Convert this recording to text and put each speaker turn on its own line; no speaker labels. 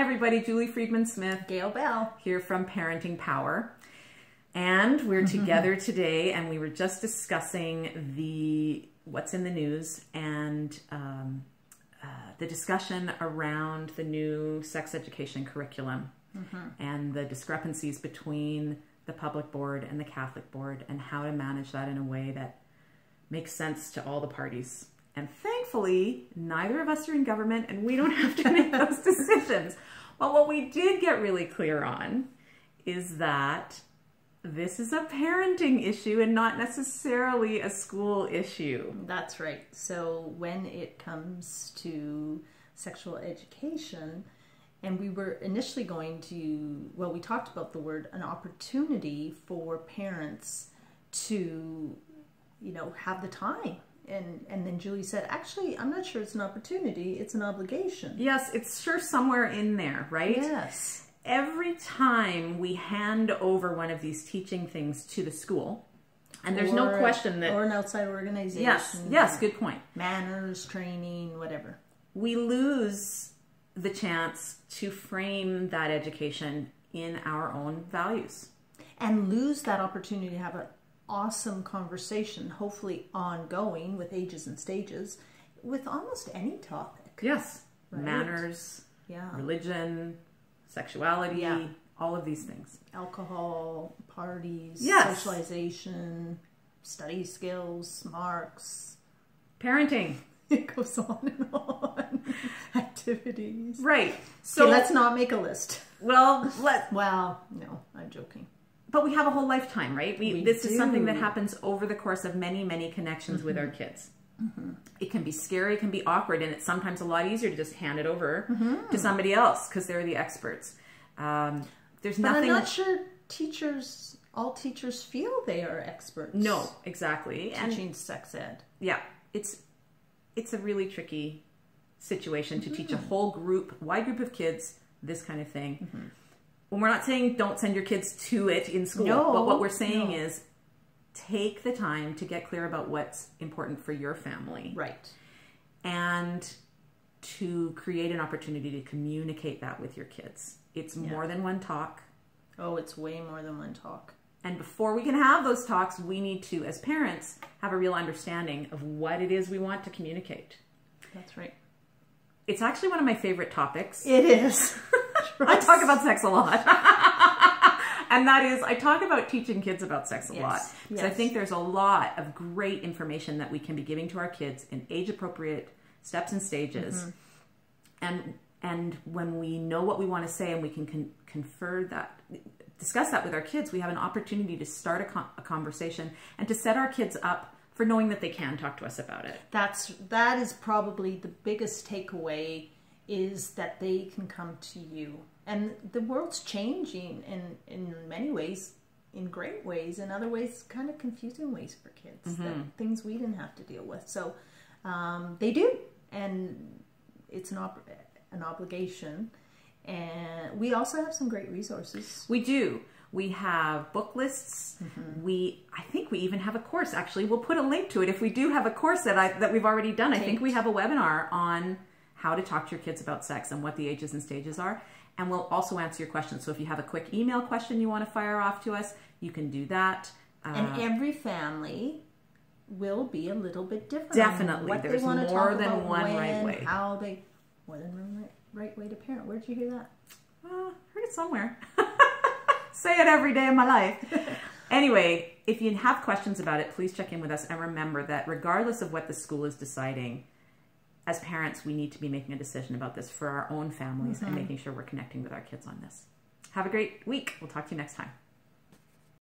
everybody. Julie Friedman-Smith.
Gail Bell.
Here from Parenting Power. And we're together today, and we were just discussing what's in the news and the discussion around the new sex education curriculum and the discrepancies between the public board and the Catholic board and how to manage that in a way that makes sense to all the parties. And thankfully, neither of us are in government and we don't have to make those decisions. But what we did get really clear on is that this is a parenting issue and not necessarily a school issue.
That's right. So when it comes to sexual education, and we were initially going to, well, we talked about the word an opportunity for parents to, you know, have the time. And then Julie said, actually, I'm not sure it's an opportunity, it's an obligation.
Yes, it's sure somewhere in there, right?
Yes.
Every time we hand over one of these teaching things to the school, and there's no question that...
Or an outside organization.
Yes, good point.
Manners, training, whatever.
We lose the chance to frame that education in our own values.
And lose that opportunity to have an awesome conversation, hopefully ongoing with ages and stages, with almost any topic.
Yes.
Right?
Manners, religion, sexuality, all of these things.
Alcohol, parties,
yes.
Socialization, study skills, marks.
Parenting.
It goes on and on. Activities.
Right.
So okay, let's not make a list.
Well,
no, I'm joking.
But we have a whole lifetime, right? This is something that happens over the course of many, many connections with our kids. It can be scary, it can be awkward, and it's sometimes a lot easier to just hand it over to somebody else because they're the experts. There's nothing.
I'm not sure all teachers feel they are experts.
No, exactly.
Teaching sex ed.
Yeah, it's a really tricky situation to teach a whole wide group of kids this kind of thing. When we're not saying don't send your kids to it in school, but what we're saying is take the time to get clear about what's important for your family.
Right.
And to create an opportunity to communicate that with your kids. It's more than one talk.
Oh, it's way more than one talk.
And before we can have those talks, we need to, as parents, have a real understanding of what it is we want to communicate.
That's right. It's
actually one of my favorite topics.
It is.
I talk about sex a lot. And that is, I talk about teaching kids about sex a lot. Because I think there's a lot of great information that we can be giving to our kids in age-appropriate steps and stages. And when we know what we want to say and we can discuss that with our kids, we have an opportunity to start a conversation and to set our kids up for knowing that they can talk to us about it.
That is probably the biggest takeaway, is that they can come to you. And the world's changing in many ways, in great ways, in other ways, kind of confusing ways for kids, things we didn't have to deal with. So they do, and it's an obligation. And we also have some great resources.
We do. We have book lists. I think we even have a course. Actually, we'll put a link to it if we do have a course that we've already done. I think we have a webinar on how to talk to your kids about sex and what the ages and stages are. And we'll also answer your questions. So if you have a quick email question you want to fire off to us, you can do that.
And every family will be a little bit different.
Definitely. There's more than one right way.
More than one right way to parent. Where'd you hear that?
Heard it somewhere. Say it every day of my life. Anyway, if you have questions about it, please check in with us. And remember that regardless of what the school is deciding, as parents, we need to be making a decision about this for our own families and making sure we're connecting with our kids on this. Have a great week. We'll talk to you next time.